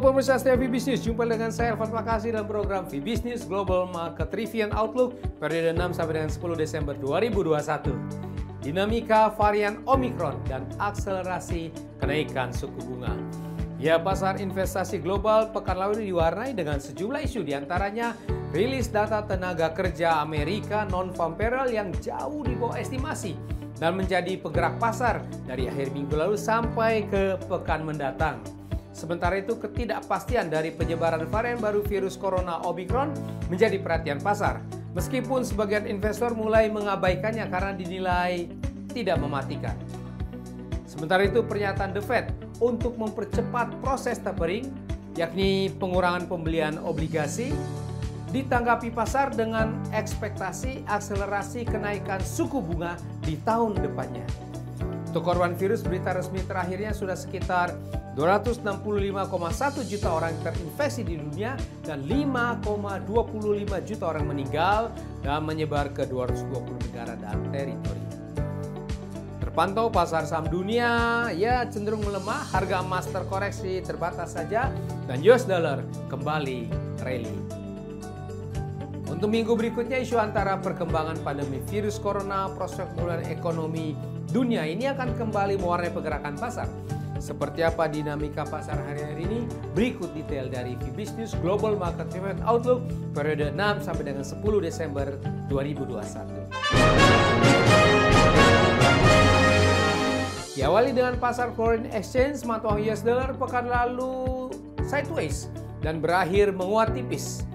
Halo pemirsa setia Vibisnews, jumpa dengan saya Alvan Makasi dalam program Vibisnews Global Market Review and Outlook periode 6 sampai dengan 10 Desember 2021. Dinamika varian Omicron dan akselerasi kenaikan suku bunga. Ya, pasar investasi global pekan lalu diwarnai dengan sejumlah isu, diantaranya rilis data tenaga kerja Amerika non-farm payroll yang jauh di bawah estimasi dan menjadi penggerak pasar dari akhir minggu lalu sampai ke pekan mendatang. Sementara itu, ketidakpastian dari penyebaran varian baru virus corona Omicron menjadi perhatian pasar. Meskipun sebagian investor mulai mengabaikannya karena dinilai tidak mematikan. Sementara itu, pernyataan The Fed untuk mempercepat proses tapering, yakni pengurangan pembelian obligasi, ditanggapi pasar dengan ekspektasi akselerasi kenaikan suku bunga di tahun depannya. Untuk korban virus, berita resmi terakhirnya sudah sekitar 265,1 juta orang terinfeksi di dunia dan 5,25 juta orang meninggal dan menyebar ke 220 negara dan teritori. Terpantau pasar saham dunia cenderung melemah, harga emas terkoreksi terbatas saja dan US dollar kembali rally. Untuk minggu berikutnya, isu antara perkembangan pandemi virus corona, prospek pemulihan ekonomi dunia ini akan kembali mewarnai pergerakan pasar. Seperti apa dinamika pasar hari-hari ini? Berikut detail dari Vibisnews Global Market Review and Outlook periode 6 sampai dengan 10 Desember 2021. Diawali dengan pasar foreign exchange, mata uang US dollar pekan lalu sideways dan berakhir menguat tipis.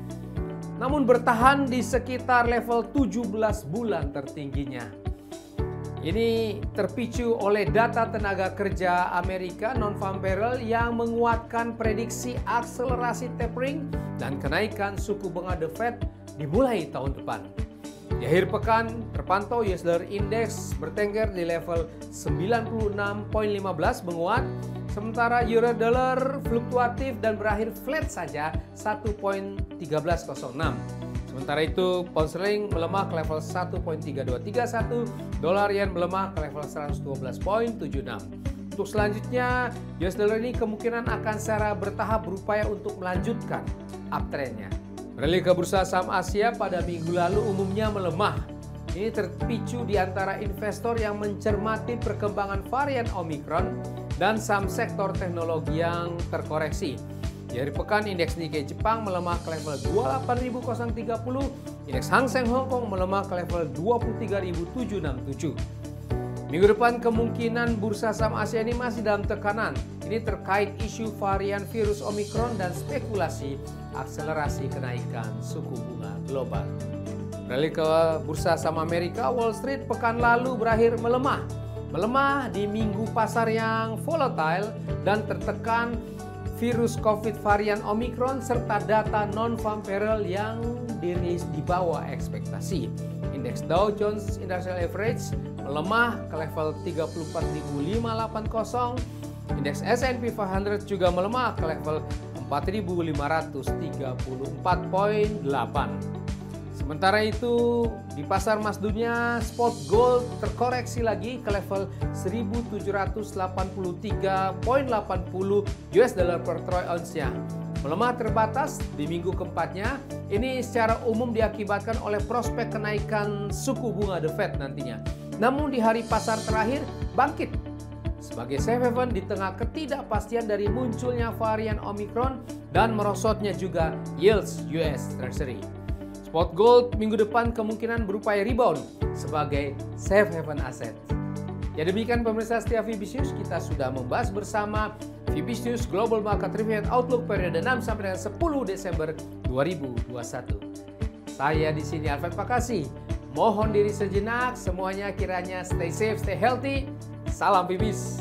Namun bertahan di sekitar level 17 bulan tertingginya. Ini terpicu oleh data tenaga kerja Amerika non-farm payroll yang menguatkan prediksi akselerasi tapering dan kenaikan suku bunga The Fed dimulai tahun depan. Di akhir pekan, terpantau US dollar index bertengger di level 96,15 menguat, sementara euro dollar fluktuatif dan berakhir flat saja 1,1306. Sementara itu, pound sterling melemah ke level 1.3231, dolar yen melemah ke level 112.76. Untuk selanjutnya, US dollar ini kemungkinan akan secara bertahap berupaya untuk melanjutkan uptrendnya. Beralih ke bursa saham Asia pada minggu lalu umumnya melemah. Ini terpicu di antara investor yang mencermati perkembangan varian Omicron dan saham sektor teknologi yang terkoreksi. Di akhir pekan, indeks Nikkei Jepang melemah ke level 28.030, indeks Hang Seng Hong Kong melemah ke level 23.767. Minggu depan kemungkinan bursa saham Asia ini masih dalam tekanan. Ini terkait isu varian virus Omicron dan spekulasi akselerasi kenaikan suku bunga global. Beralih ke bursa saham Amerika, Wall Street pekan lalu berakhir melemah. Melemah di minggu pasar yang volatile dan tertekan virus COVID varian Omicron serta data non-farm payroll yang dirilis di bawah ekspektasi. Indeks Dow Jones Industrial Average melemah ke level 34.580. Indeks S&P 500 juga melemah ke level 4.534.8. Sementara itu, di pasar emas dunia, spot gold terkoreksi lagi ke level 1.783.80 US dollar per troy ounce-nya. Melemah terbatas di minggu keempatnya, ini secara umum diakibatkan oleh prospek kenaikan suku bunga The Fed nantinya. Namun di hari pasar terakhir, bangkit sebagai safe haven di tengah ketidakpastian dari munculnya varian Omicron dan merosotnya juga yields US Treasury. Spot gold minggu depan kemungkinan berupaya rebound sebagai safe haven aset. Ya, demikian pemirsa setia Vibisnews, kita sudah membahas bersama Vibisnews Global Market Review and Outlook periode 6 sampai dengan 10 Desember 2021. Saya di sini Alvan Makasi. Mohon diri sejenak, semuanya kiranya stay safe, stay healthy. Salam Vibis.